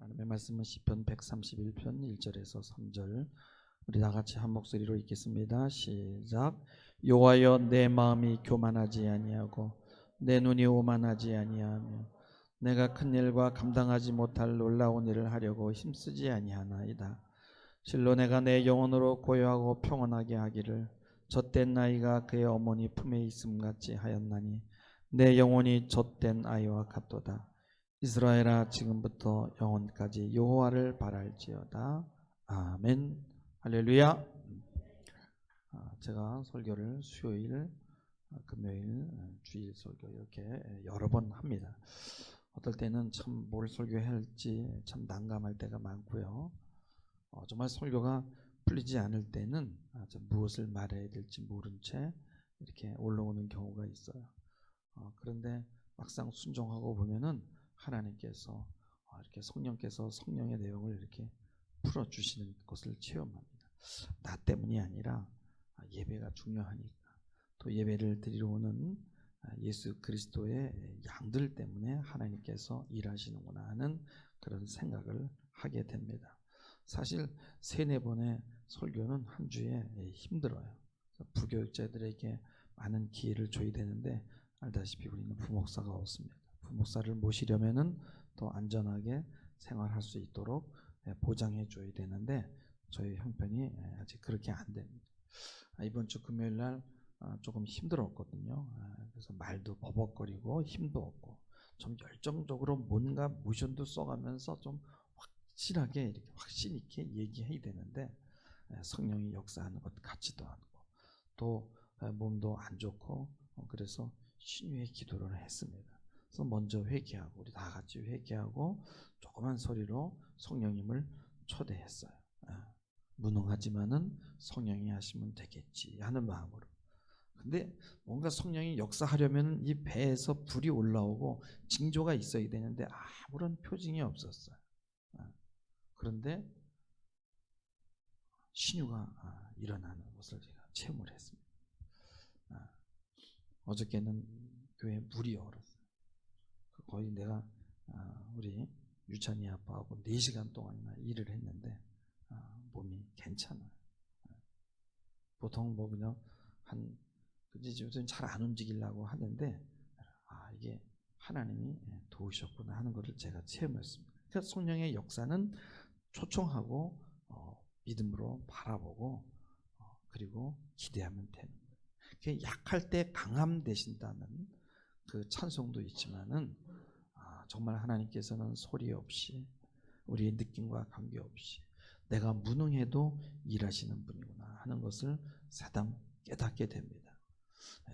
하나님의 말씀은 시편 131편 1절에서 3절 우리 다 같이 한 목소리로 읽겠습니다. 시작. 여호와여 내 마음이 교만하지 아니하고 내 눈이 오만하지 아니하며 내가 큰 일과 감당하지 못할 놀라운 일을 하려고 힘쓰지 아니하나이다. 실로 내가 내 영혼으로 고요하고 평온하게 하기를 젖된 나이가 그의 어머니 품에 있음 같이 하였나니 내 영혼이 젖된 아이와 같도다. 이스라엘아 지금부터 영원까지 여호와를 바랄지어다. 아멘. 할렐루야. 제가 설교를 수요일, 금요일, 주일 설교 이렇게 여러 번 합니다. 어떨 때는 참 뭘 설교해야 할지 참 난감할 때가 많고요. 정말 설교가 풀리지 않을 때는 무엇을 말해야 될지 모른 채 이렇게 올라오는 경우가 있어요. 그런데 막상 순종하고 보면은 하나님께서 이렇게 성령께서 성령의 내용을 이렇게 풀어주시는 것을 체험합니다. 나 때문이 아니라 예배가 중요하니까, 또 예배를 드리러 오는 예수 그리스도의 양들 때문에 하나님께서 일하시는구나 하는 그런 생각을 하게 됩니다. 사실 3-4번의 설교는 한 주에 힘들어요. 부교육자들에게 많은 기회를 줘야 되는데 알다시피 우리는 부목사가 없습니다. 부목사를 모시려면은 또 안전하게 생활할 수 있도록 보장해 줘야 되는데 저희 형편이 아직 그렇게 안 됩니다. 이번 주 금요일 날 조금 힘들었거든요. 그래서 말도 버벅거리고 힘도 없고 좀 열정적으로 뭔가 모션도 써가면서 좀 확실하게 이렇게 확신 있게 얘기해야 되는데 성령이 역사하는 것 같지도 않고 또 몸도 안 좋고 그래서 신유의 기도를 했습니다. 그래서 먼저 회개하고 우리 다 같이 회개하고 조그만 소리로 성령님을 초대했어요. 무능하지만은 성령이 하시면 되겠지 하는 마음으로. 근데 뭔가 성령이 역사하려면 이 배에서 불이 올라오고 징조가 있어야 되는데 아무런 표징이 없었어요. 그런데 신유가 일어나는 것을 제가 체험을 했습니다. 어저께는 교회에 물이 얼었어요. 거의 내가 우리 유찬이 아빠하고 4시간 동안이나 일을 했는데 몸이 괜찮아요. 보통 뭐 그냥 요즘 잘 안 움직이려고 하는데 이게 하나님이 도우셨구나 하는 것을 제가 체험했습니다. 그러니까 성령의 역사는 초청하고 믿음으로 바라보고 그리고 기대하면 되는 거예요. 약할 때 강함 되신다는 그 찬송도 있지만은 정말 하나님께서는 소리 없이 우리의 느낌과 관계없이 내가 무능해도 일하시는 분이구나 하는 것을 새삼 깨닫게 됩니다.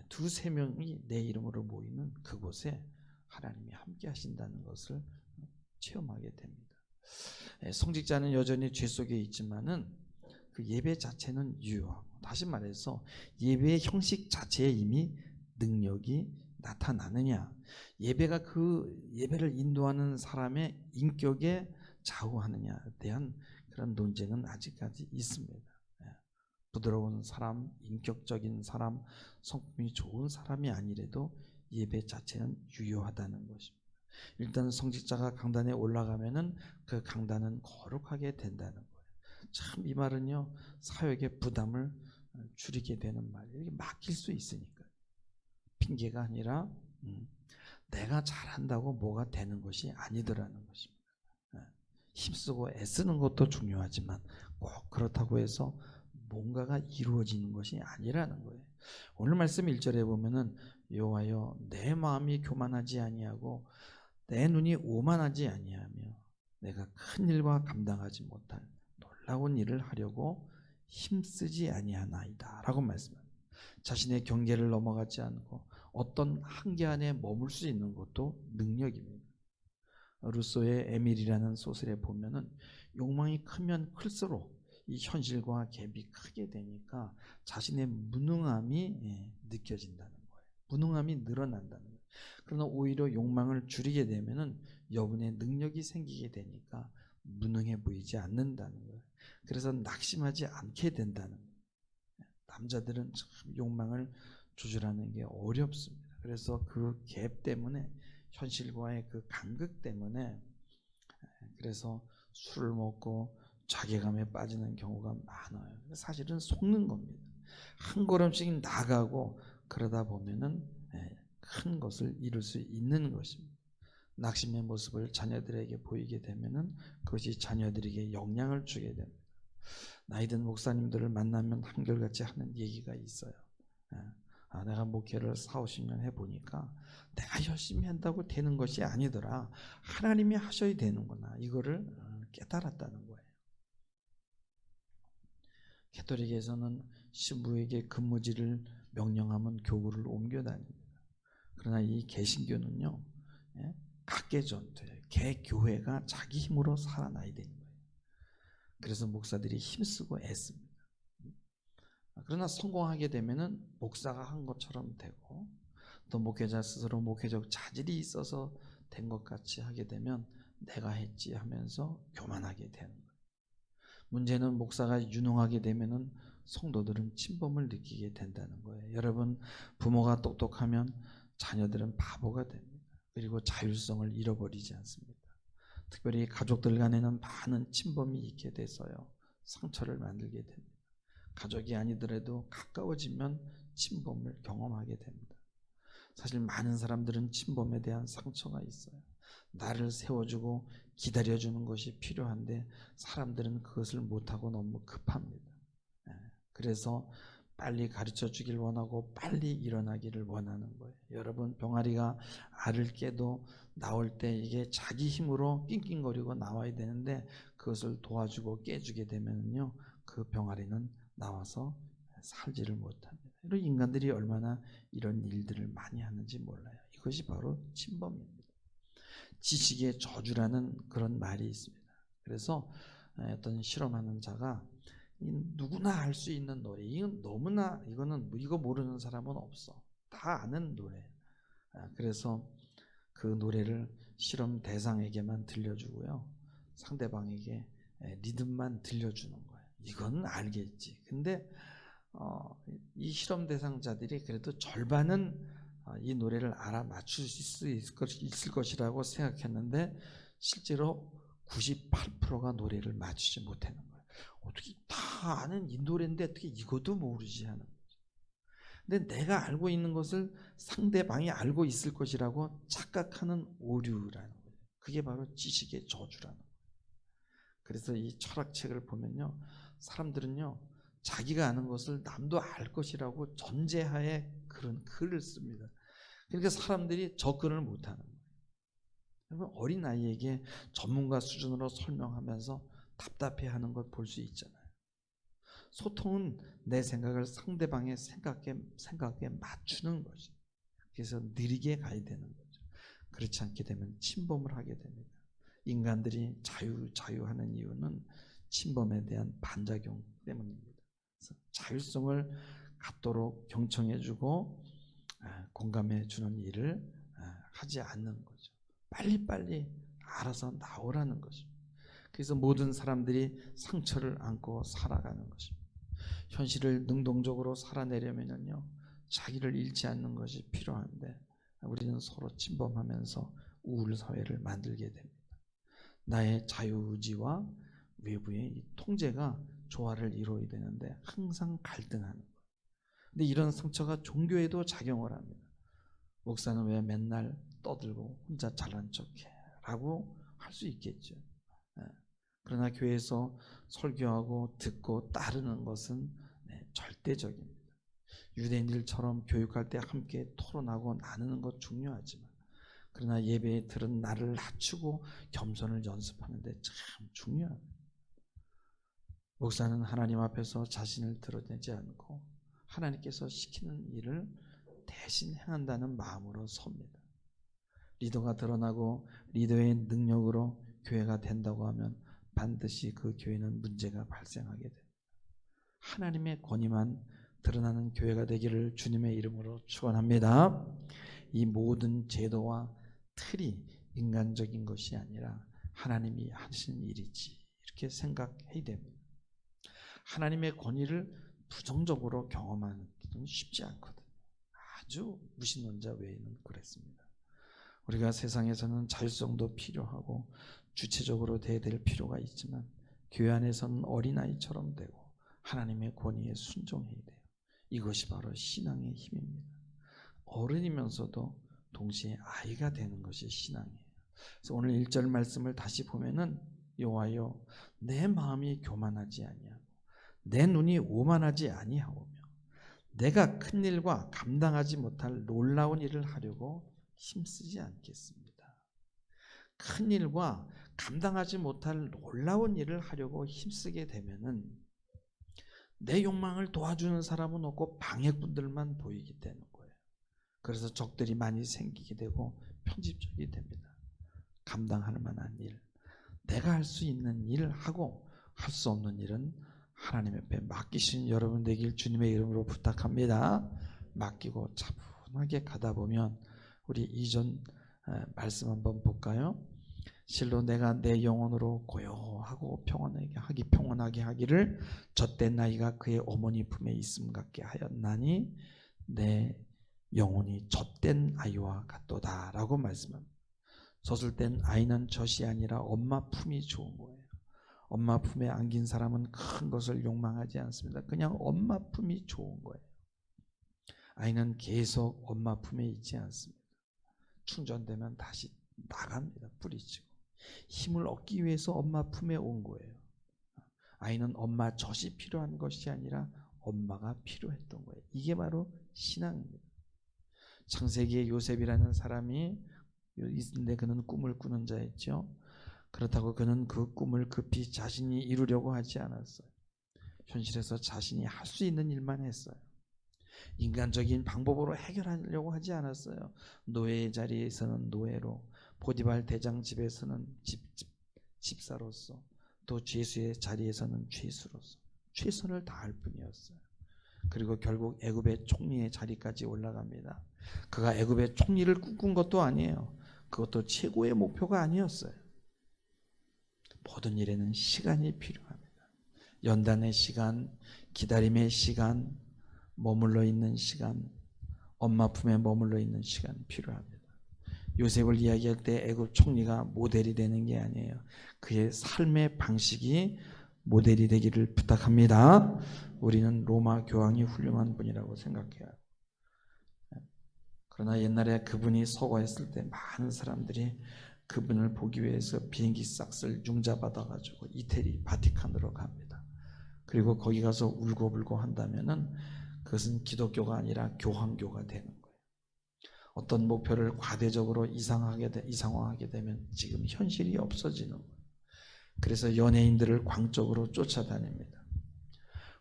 2-3명이 내 이름으로 모이는 그곳에 하나님이 함께 하신다는 것을 체험하게 됩니다. 성직자는 여전히 죄 속에 있지만은 그 예배 자체는 유효하고, 다시 말해서 예배의 형식 자체에 이미 능력이 나타나느냐, 예배가 그 예배를 인도하는 사람의 인격에 좌우하느냐에 대한 그런 논쟁은 아직까지 있습니다. 부드러운 사람, 인격적인 사람, 성품이 좋은 사람이 아니래도 예배 자체는 유효하다는 것입니다. 일단 성직자가 강단에 올라가면은 그 강단은 거룩하게 된다는 거예요. 참 이 말은요, 사역의 부담을 줄이게 되는 말이에요. 맡길 수 있으니까. 핑계가 아니라 내가 잘한다고 뭐가 되는 것이 아니더라는 것입니다. 힘쓰고 애쓰는 것도 중요하지만 꼭 그렇다고 해서 뭔가가 이루어지는 것이 아니라는 거예요. 오늘 말씀 1절에 보면은 여호와여 내 마음이 교만하지 아니하고 내 눈이 오만하지 아니하며 내가 큰 일과 감당하지 못할 놀라운 일을 하려고 힘쓰지 아니하나이다 라고 말씀합니다. 자신의 경계를 넘어가지 않고 어떤 한계 안에 머물 수 있는 것도 능력입니다. 루소의 에밀이라는 소설에 보면은 욕망이 크면 클수록 이 현실과 갭이 크게 되니까 자신의 무능함이 느껴진다는 거예요. 무능함이 늘어난다는 거예요. 그러나 오히려 욕망을 줄이게 되면은 여분의 능력이 생기게 되니까 무능해 보이지 않는다는 거예요. 그래서 낙심하지 않게 된다는 거예요. 남자들은 참 욕망을 조절하는 게 어렵습니다. 그래서 그 갭 때문에, 현실과의 그 간극 때문에 그래서 술을 먹고 자괴감에 빠지는 경우가 많아요. 사실은 속는 겁니다. 한 걸음씩 나가고 그러다 보면은 큰 것을 이룰 수 있는 것입니다. 낙심의 모습을 자녀들에게 보이게 되면은 그것이 자녀들에게 영향을 주게 됩니다. 나이든 목사님들을 만나면 한결같이 하는 얘기가 있어요. 내가 목회를 40-50년 해보니까 내가 열심히 한다고 되는 것이 아니더라. 하나님이 하셔야 되는구나. 이거를 깨달았다는 거예요. 가톨릭에서는 신부에게 근무지를 명령하면 교구를 옮겨 다닙니다. 그러나 이 개신교는요, 각계전투예요. 개교회가 자기 힘으로 살아나야 되는 거예요. 그래서 목사들이 힘쓰고 애씁니다. 그러나 성공하게 되면은 목사가 한 것처럼 되고, 또 목회자 스스로 목회적 자질이 있어서 된 것 같이 하게 되면 내가 했지 하면서 교만하게 되는 거예요. 문제는 목사가 유능하게 되면은 성도들은 침범을 느끼게 된다는 거예요. 여러분, 부모가 똑똑하면 자녀들은 바보가 됩니다. 그리고 자율성을 잃어버리지 않습니다. 특별히 가족들 간에는 많은 침범이 있게 돼서요, 상처를 만들게 됩니다. 가족이 아니더라도 가까워지면 침범을 경험하게 됩니다. 사실 많은 사람들은 침범에 대한 상처가 있어요. 나를 세워주고 기다려주는 것이 필요한데 사람들은 그것을 못하고 너무 급합니다. 그래서 빨리 가르쳐 주길 원하고 빨리 일어나기를 원하는 거예요. 여러분, 병아리가 알을 깨도 나올 때 이게 자기 힘으로 낑낑거리고 나와야 되는데 그것을 도와주고 깨주게 되면요, 그 병아리는 나와서 살지를 못합니다. 이런 인간들이 얼마나 이런 일들을 많이 하는지 몰라요. 이것이 바로 침범입니다. 지식의 저주라는 그런 말이 있습니다. 그래서 어떤 실험하는 자가 누구나 할 수 있는 노래, 이거는 이거 모르는 사람은 없어, 다 아는 노래. 그래서 그 노래를 실험 대상에게만 들려주고요, 상대방에게 리듬만 들려주는 거예요. 이건 알겠지. 근데 이 실험 대상자들이 그래도 절반은 이 노래를 알아맞출 수 있을 것이라고 생각했는데 실제로 98%가 노래를 맞추지 못하는 거예요. 어떻게 다 아는 이 노래인데 어떻게 이것도 모르지 하는 거죠. 근데 내가 알고 있는 것을 상대방이 알고 있을 것이라고 착각하는 오류라는 거예요. 그게 바로 지식의 저주라는 거예요. 그래서 이 철학책을 보면요, 사람들은요, 자기가 아는 것을 남도 알 것이라고 전제하에 그런 글을 씁니다. 그러니까 사람들이 접근을 못하는 거예요. 여러분, 어린아이에게 전문가 수준으로 설명하면서 답답해하는 것 볼 수 있잖아요. 소통은 내 생각을 상대방의 생각에 맞추는 거죠. 그래서 느리게 가야 되는 거죠. 그렇지 않게 되면 침범을 하게 됩니다. 인간들이 자유하는 이유는 침범에 대한 반작용 때문입니다. 그래서 자율성을 갖도록 경청해주고 공감해주는 일을 하지 않는 거죠. 빨리빨리 알아서 나오라는 거죠. 그래서 모든 사람들이 상처를 안고 살아가는 것입니다. 현실을 능동적으로 살아내려면요, 자기를 잃지 않는 것이 필요한데 우리는 서로 침범하면서 우울 사회를 만들게 됩니다. 나의 자유의지와 외부의 통제가 조화를 이루어야 되는데 항상 갈등하는 거예요. 근데 이런 상처가 종교에도 작용을 합니다. 목사는 왜 맨날 떠들고 혼자 잘난 척해? 라고 할 수 있겠죠. 그러나 교회에서 설교하고 듣고 따르는 것은 절대적입니다. 유대인들처럼 교육할 때 함께 토론하고 나누는 것 중요하지만, 그러나 예배에 들은 나를 낮추고 겸손을 연습하는데 참 중요합니다. 목사는 하나님 앞에서 자신을 드러내지 않고 하나님께서 시키는 일을 대신 행한다는 마음으로 섭니다. 리더가 드러나고 리더의 능력으로 교회가 된다고 하면 반드시 그 교회는 문제가 발생하게 됩니다. 하나님의 권위만 드러나는 교회가 되기를 주님의 이름으로 축원합니다. 이 모든 제도와 틀이 인간적인 것이 아니라 하나님이 하신 일이지, 이렇게 생각해야 됩니다. 하나님의 권위를 부정적으로 경험하는 것은 쉽지 않거든요. 아주 무신론자 외에는 그랬습니다. 우리가 세상에서는 자율성도 필요하고 주체적으로 대해야 될 필요가 있지만 교회 안에서는 어린아이처럼 되고 하나님의 권위에 순종해야 돼요. 이것이 바로 신앙의 힘입니다. 어른이면서도 동시에 아이가 되는 것이 신앙이에요. 그래서 오늘 1절 말씀을 다시 보면은 여호와여 내 마음이 교만하지 아니하고 내 눈이 오만하지 아니하오며 내가 큰 일과 감당하지 못할 놀라운 일을 하려고 힘쓰지 않겠습니다. 큰 일과 감당하지 못할 놀라운 일을 하려고 힘쓰게 되면은 내 욕망을 도와주는 사람은 없고 방해꾼들만 보이게 되는 거예요. 그래서 적들이 많이 생기게 되고 편집적이 됩니다. 감당할 만한 일, 내가 할 수 있는 일을 하고 할 수 없는 일은 하나님 앞에 맡기신 여러분 되길 주님의 이름으로 부탁합니다. 맡기고 차분하게 가다 보면 우리 이전 말씀 한번 볼까요? 실로 내가 내 영혼으로 고요하고 평온하게 하기를 젖된 나이가 그의 어머니 품에 있음 같게 하였나니 내 영혼이 젖된 아이와 같도다 라고 말씀합니다. 젖을 땐 아이는 젖이 아니라 엄마 품이 좋은 거예요. 엄마 품에 안긴 사람은 큰 것을 욕망하지 않습니다. 그냥 엄마 품이 좋은 거예요. 아이는 계속 엄마 품에 있지 않습니다. 충전되면 다시 나갑니다. 뿌리치고. 힘을 얻기 위해서 엄마 품에 온 거예요. 아이는 엄마 젖이 필요한 것이 아니라 엄마가 필요했던 거예요. 이게 바로 신앙입니다. 창세기에 요셉이라는 사람이 있는데 그는 꿈을 꾸는 자였죠. 그렇다고 그는 그 꿈을 급히 자신이 이루려고 하지 않았어요. 현실에서 자신이 할 수 있는 일만 했어요. 인간적인 방법으로 해결하려고 하지 않았어요. 노예의 자리에서는 노예로, 보디발 대장 집에서는 집사로서, 또 죄수의 자리에서는 죄수로서 최선을 다할 뿐이었어요. 그리고 결국 애굽의 총리의 자리까지 올라갑니다. 그가 애굽의 총리를 꿈꾼 것도 아니에요. 그것도 최고의 목표가 아니었어요. 모든 일에는 시간이 필요합니다. 연단의 시간, 기다림의 시간, 머물러 있는 시간, 엄마 품에 머물러 있는 시간 필요합니다. 요셉을 이야기할 때 애굽 총리가 모델이 되는 게 아니에요. 그의 삶의 방식이 모델이 되기를 부탁합니다. 우리는 로마 교황이 훌륭한 분이라고 생각해요. 그러나 옛날에 그분이 서거했을 때 많은 사람들이 그분을 보기 위해서 비행기 싹쓸 융자받아가지고 이태리 바티칸으로 갑니다. 그리고 거기 가서 울고불고 한다면은 그것은 기독교가 아니라 교황교가 되는 거예요. 어떤 목표를 과대적으로 이상화하게 되면 지금 현실이 없어지는 거예요. 그래서 연예인들을 광적으로 쫓아다닙니다.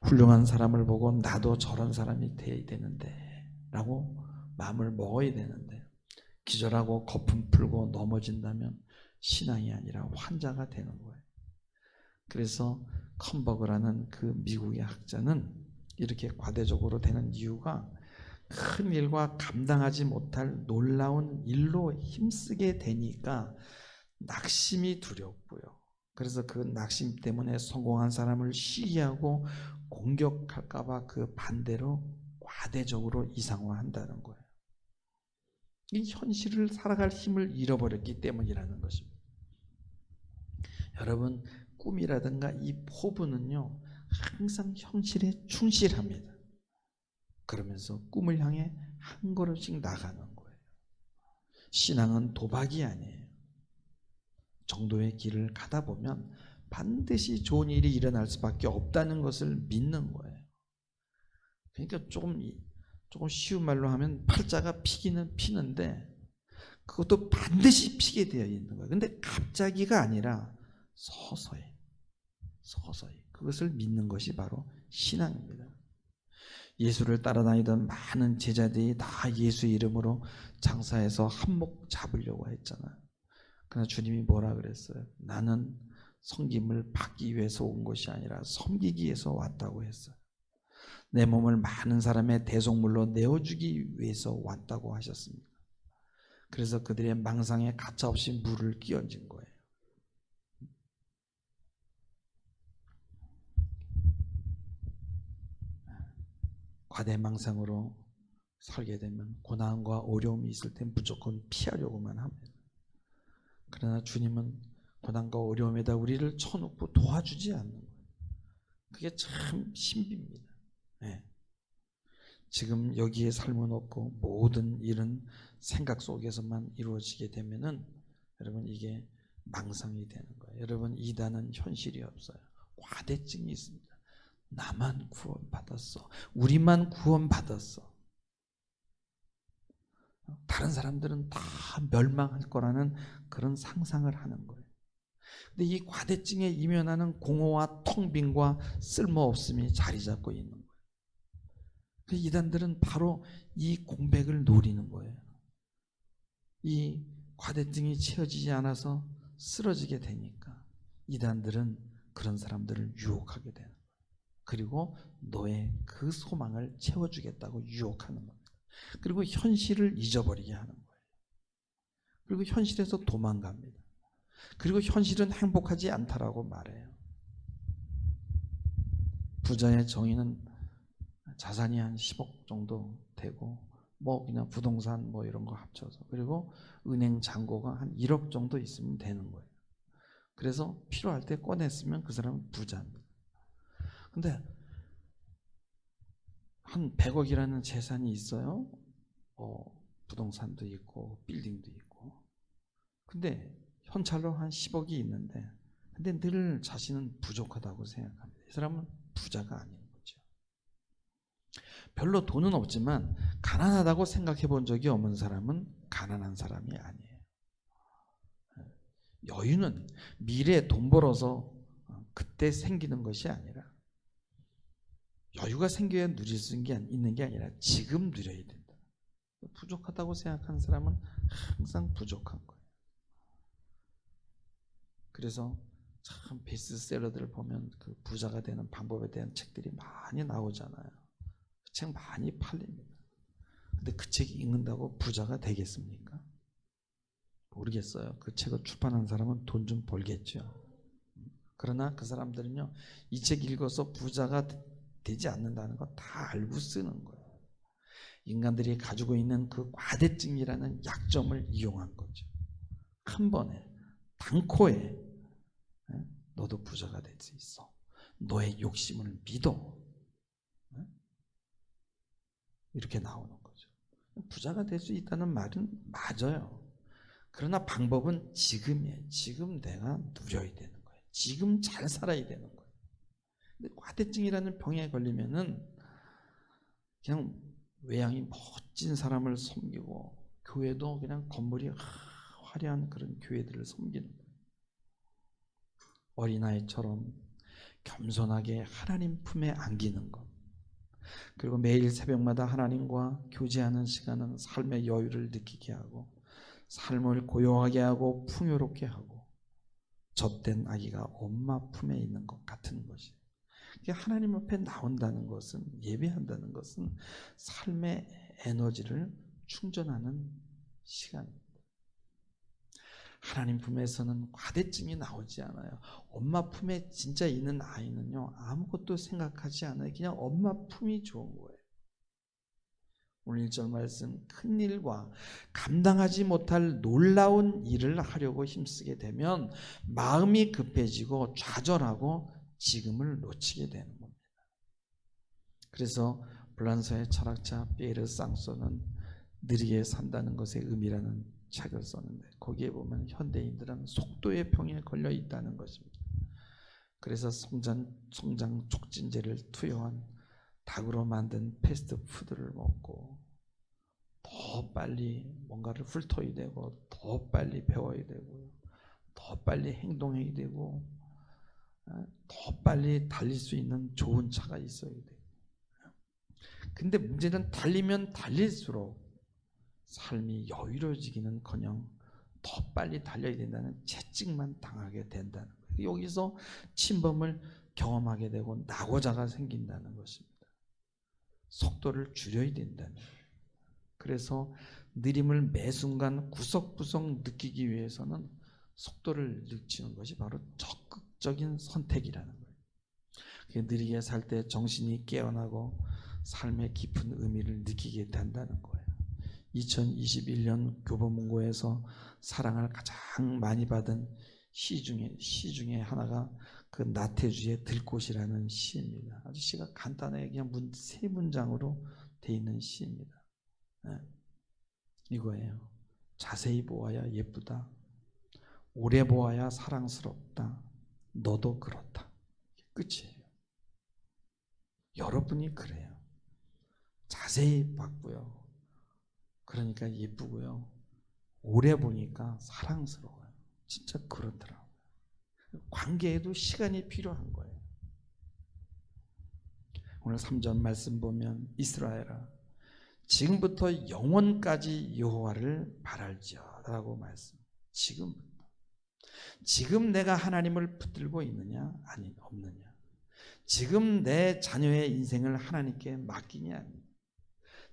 훌륭한 사람을 보고 나도 저런 사람이 돼야 되는데 라고 마음을 먹어야 되는데 기절하고 거품 풀고 넘어진다면 신앙이 아니라 환자가 되는 거예요. 그래서 컴버그라는 그 미국의 학자는 이렇게 과대적으로 되는 이유가 큰 일과 감당하지 못할 놀라운 일로 힘쓰게 되니까 낙심이 두렵고요. 그래서 그 낙심 때문에 성공한 사람을 시기하고 공격할까봐 그 반대로 과대적으로 이상화한다는 거예요. 이 현실을 살아갈 힘을 잃어버렸기 때문이라는 것입니다. 여러분, 꿈이라든가 이 포부는요 항상 현실에 충실합니다. 그러면서 꿈을 향해 한 걸음씩 나가는 거예요. 신앙은 도박이 아니에요. 정도의 길을 가다 보면 반드시 좋은 일이 일어날 수밖에 없다는 것을 믿는 거예요. 그러니까 조금 쉬운 말로 하면 팔자가 피기는 피는데 그것도 반드시 피게 되어 있는 거예요. 근데 갑자기가 아니라 서서히 그것을 믿는 것이 바로 신앙입니다. 예수를 따라다니던 많은 제자들이 다 예수 이름으로 장사해서 한몫 잡으려고 했잖아요. 그러나 주님이 뭐라 그랬어요? 나는 섬김을 받기 위해서 온 것이 아니라 섬기기 위해서 왔다고 했어요. 내 몸을 많은 사람의 대속물로 내어주기 위해서 왔다고 하셨습니다. 그래서 그들의 망상에 가차없이 물을 끼얹은 거예요. 과대망상으로 살게 되면 고난과 어려움이 있을 때 무조건 피하려고만 합니다. 그러나 주님은 고난과 어려움에다 우리를 쳐놓고 도와주지 않는 거예요. 그게 참 신비입니다. 네. 지금 여기에 삶은 없고 모든 일은 생각 속에서만 이루어지게 되면은 여러분 이게 망상이 되는 거예요. 여러분 이단은 현실이 없어요. 과대증이 있습니다. 나만 구원받았어. 우리만 구원받았어. 다른 사람들은 다 멸망할 거라는 그런 상상을 하는 거예요. 근데 이 과대증에 이면하는 공허와 텅 빈과 쓸모없음이 자리 잡고 있는 거예요. 그 이단들은 바로 이 공백을 노리는 거예요. 이 과대증이 채워지지 않아서 쓰러지게 되니까 이단들은 그런 사람들을 유혹하게 되는 거예요. 그리고 너의 그 소망을 채워주겠다고 유혹하는 겁니다. 그리고 현실을 잊어버리게 하는 거예요. 그리고 현실에서 도망갑니다. 그리고 현실은 행복하지 않다라고 말해요. 부자의 정의는 자산이 한 10억 정도 되고 뭐 그냥 부동산 뭐 이런 거 합쳐서 그리고 은행 잔고가 한 1억 정도 있으면 되는 거예요. 그래서 필요할 때 꺼냈으면 그 사람은 부자입니다. 근데 한 100억이라는 재산이 있어요. 부동산도 있고 빌딩도 있고. 근데 현찰로 한 10억이 있는데 근데 늘 자신은 부족하다고 생각합니다. 이 사람은 부자가 아닌 거죠. 별로 돈은 없지만 가난하다고 생각해 본 적이 없는 사람은 가난한 사람이 아니에요. 여유는 미래에 돈 벌어서 그때 생기는 것이 아니라 여유가 생겨야 누릴 수 있는 게 아니라 지금 누려야 된다. 부족하다고 생각하는 사람은 항상 부족한 거예요. 그래서 참 베스트셀러들을 보면 그 부자가 되는 방법에 대한 책들이 많이 나오잖아요. 그 책 많이 팔립니다. 근데 그 책 읽는다고 부자가 되겠습니까? 모르겠어요. 그 책을 출판한 사람은 돈 좀 벌겠죠. 그러나 그 사람들은요, 이 책 읽어서 부자가 되지 않는다는 거 다 알고 쓰는 거예요. 인간들이 가지고 있는 그 과대증이라는 약점을 이용한 거죠. 한 번에 단코에 너도 부자가 될 수 있어. 너의 욕심을 믿어. 이렇게 나오는 거죠. 부자가 될 수 있다는 말은 맞아요. 그러나 방법은 지금이에요. 지금 내가 누려야 되는 거예요. 지금 잘 살아야 되는 거예요. 근데 과대증이라는 병에 걸리면은 그냥 외양이 멋진 사람을 섬기고 교회도 그냥 건물이 화려한 그런 교회들을 섬기는 거예요. 어린아이처럼 겸손하게 하나님 품에 안기는 것. 그리고 매일 새벽마다 하나님과 교제하는 시간은 삶의 여유를 느끼게 하고 삶을 고요하게 하고 풍요롭게 하고 젖된 아기가 엄마 품에 있는 것 같은 것이. 하나님 앞에 나온다는 것은 예배한다는 것은 삶의 에너지를 충전하는 시간입니다. 하나님 품에서는 과대증이 나오지 않아요. 엄마 품에 진짜 있는 아이는요 아무것도 생각하지 않아요. 그냥 엄마 품이 좋은 거예요. 오늘 1절 말씀, 큰 일과 감당하지 못할 놀라운 일을 하려고 힘쓰게 되면 마음이 급해지고 좌절하고 지금을 놓치게 되는 겁니다. 그래서 불란서의 철학자 피에르 쌍소는 느리게 산다는 것의 의미라는 책을 썼는데 거기에 보면 현대인들은 속도의 병에 걸려 있다는 것입니다. 그래서 성장 촉진제를 투여한 닭으로 만든 패스트푸드를 먹고 더 빨리 뭔가를 훑어야 되고 더 빨리 배워야 되고 더 빨리 행동해야 되고 더 빨리 달릴 수 있는 좋은 차가 있어야 돼요. 근데 문제는 달리면 달릴수록 삶이 여유로워지기는커녕 더 빨리 달려야 된다는 채찍만 당하게 된다는 거예요. 여기서 침범을 경험하게 되고 낙오자가 생긴다는 것입니다. 속도를 줄여야 된다는 거예요. 그래서 느림을 매 순간 구석구석 느끼기 위해서는 속도를 늦추는 것이 바로 적극적인 선택이라는 거예요. 느리게 살 때 정신이 깨어나고 삶의 깊은 의미를 느끼게 된다는 거예요. 2021년 교보문고에서 사랑을 가장 많이 받은 시 중에 하나가 그 나태주의 들꽃이라는 시입니다. 아주 시가 간단하게 그냥 세 문장으로 돼 있는 시입니다. 네. 이거예요. 자세히 보아야 예쁘다. 오래 보아야 사랑스럽다. 너도 그렇다. 끝이에요. 여러분이 그래요. 자세히 봤고요. 그러니까 예쁘고요. 오래 보니까 사랑스러워요. 진짜 그렇더라고요. 관계에도 시간이 필요한 거예요. 오늘 3절 말씀 보면 이스라엘아 지금부터 영원까지 여호와를 바랄지어라고 말씀. 지금 내가 하나님을 붙들고 있느냐 아니 없느냐. 지금 내 자녀의 인생을 하나님께 맡기냐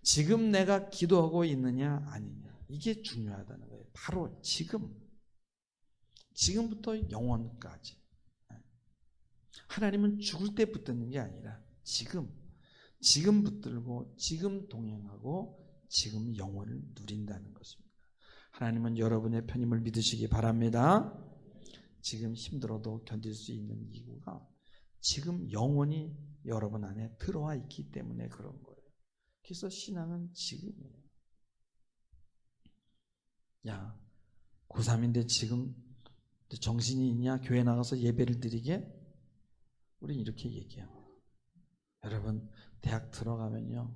지금 내가 기도하고 있느냐 아니냐. 이게 중요하다는 거예요. 바로 지금부터 영원까지. 하나님은 죽을 때 붙드는 게 아니라 지금 붙들고 지금 동행하고 지금 영원을 누린다는 것입니다. 하나님은 여러분의 편임을 믿으시기 바랍니다. 지금 힘들어도 견딜 수 있는 이유가 지금 영원히 여러분 안에 들어와 있기 때문에 그런 거예요. 그래서 신앙은 지금이에요. 야, 고3인데 지금 정신이 있냐? 교회 나가서 예배를 드리게? 우린 이렇게 얘기합니다. 여러분 대학 들어가면요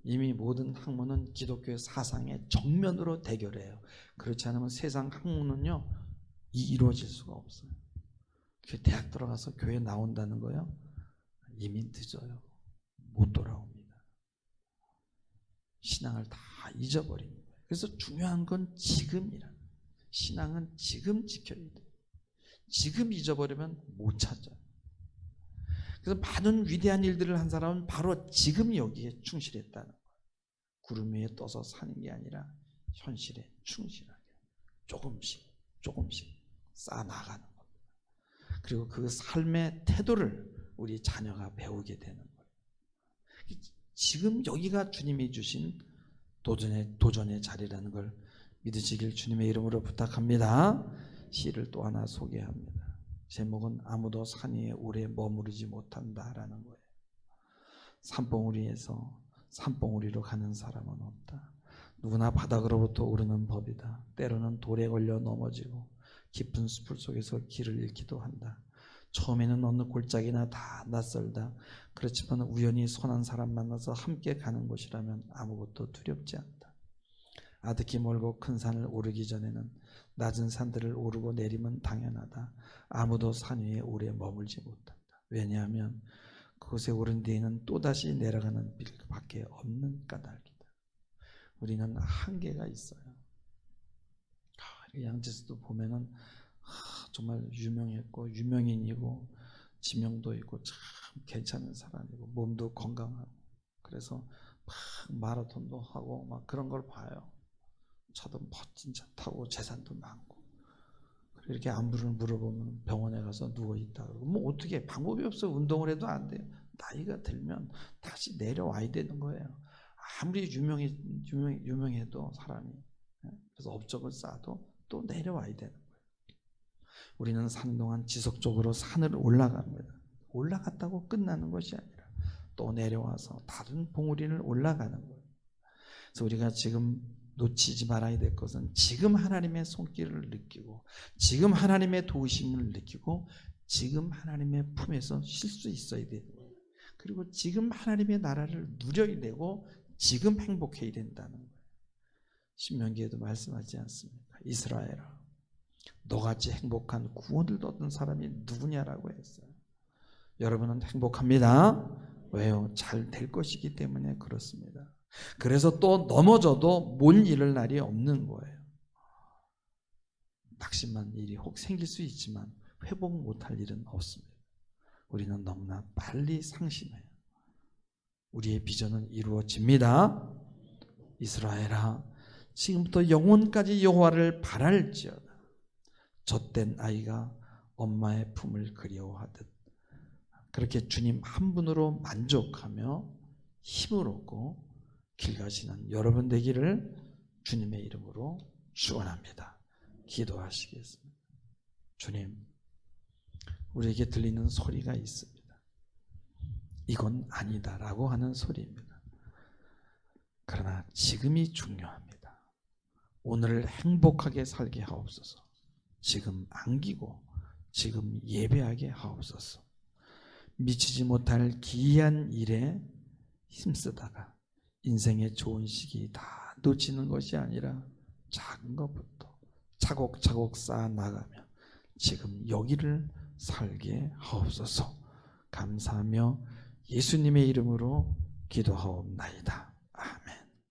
이미 모든 학문은 기독교의 사상의 정면으로 대결해요. 그렇지 않으면 세상 학문은요 이루어질 수가 없어요. 대학 들어가서 교회 나온다는 거요 이미 늦어요. 못 돌아옵니다. 신앙을 다 잊어버린 거예요. 그래서 중요한 건 지금이라. 신앙은 지금 지켜야 돼요. 지금 잊어버리면 못 찾아요. 그래서 많은 위대한 일들을 한 사람은 바로 지금 여기에 충실했다는 거예요. 구름 위에 떠서 사는 게 아니라 현실에 충실하게 조금씩 쌓아나가는 겁니다. 그리고 그 삶의 태도를 우리 자녀가 배우게 되는 거예요. 지금 여기가 주님이 주신 도전의 자리라는 걸 믿으시길 주님의 이름으로 부탁합니다. 시를 또 하나 소개합니다. 제목은 아무도 산 위에 오래 머무르지 못한다라는 거예요. 산봉우리에서 산봉우리로 가는 사람은 없다. 누구나 바닥으로부터 오르는 법이다. 때로는 돌에 걸려 넘어지고 깊은 숲을 속에서 길을 잃기도 한다. 처음에는 어느 골짜기나 다 낯설다. 그렇지만 우연히 선한 사람 만나서 함께 가는 곳이라면 아무것도 두렵지 않다. 아득히 멀고 큰 산을 오르기 전에는 낮은 산들을 오르고 내리면 당연하다. 아무도 산 위에 오래 머물지 못한다. 왜냐하면 그곳에 오른 뒤에는 또다시 내려가는 길밖에 없는 까닭이다. 우리는 한계가 있어요. 양재수도 보면은 정말 유명했고 유명인이고 지명도 있고 참 괜찮은 사람이고 몸도 건강하고 그래서 막 마라톤도 하고 막 그런 걸 봐요. 차도 멋진 차 타고 재산도 많고 이렇게 안부를 물어보면 병원에 가서 누워있다 그러고 뭐 어떻게 방법이 없어요. 운동을 해도 안 돼요. 나이가 들면 다시 내려와야 되는 거예요. 아무리 유명해도 사람이 그래서 업적을 쌓아도 또 내려와야 되는 거예요. 우리는 사는 동안 지속적으로 산을 올라갑니다. 올라갔다고 끝나는 것이 아니라 또 내려와서 다른 봉우리를 올라가는 거예요. 그래서 우리가 지금 놓치지 말아야 될 것은 지금 하나님의 손길을 느끼고 지금 하나님의 도우심을 느끼고 지금 하나님의 품에서 쉴 수 있어야 되는 거예요. 그리고 지금 하나님의 나라를 누려야 되고 지금 행복해야 된다는 거예요. 신명기에도 말씀하지 않습니까? 이스라엘아 너같이 행복한 구원을 얻은 사람이 누구냐라고 했어요. 여러분은 행복합니다. 왜요? 잘 될 것이기 때문에 그렇습니다. 그래서 또 넘어져도 못 잃을 날이 없는 거예요. 낙심한 일이 혹 생길 수 있지만 회복 못할 일은 없습니다. 우리는 너무나 빨리 상심해요. 우리의 비전은 이루어집니다. 이스라엘아 지금부터 영원까지 여호와를 바랄지어다. 젖된 아이가 엄마의 품을 그리워하듯 그렇게 주님 한 분으로 만족하며 힘을 얻고 길 가시는 여러분 되기를 주님의 이름으로 축원합니다. 기도하시겠습니다. 주님, 우리에게 들리는 소리가 있습니다. 이건 아니다라고 하는 소리입니다. 그러나 지금이 중요합니다. 오늘을 행복하게 살게 하옵소서. 지금 안기고 지금 예배하게 하옵소서. 미치지 못할 기이한 일에 힘쓰다가 인생의 좋은 시기 다 놓치는 것이 아니라 작은 것부터 차곡차곡 쌓아 나가며 지금 여기를 살게 하옵소서. 감사하며 예수님의 이름으로 기도하옵나이다.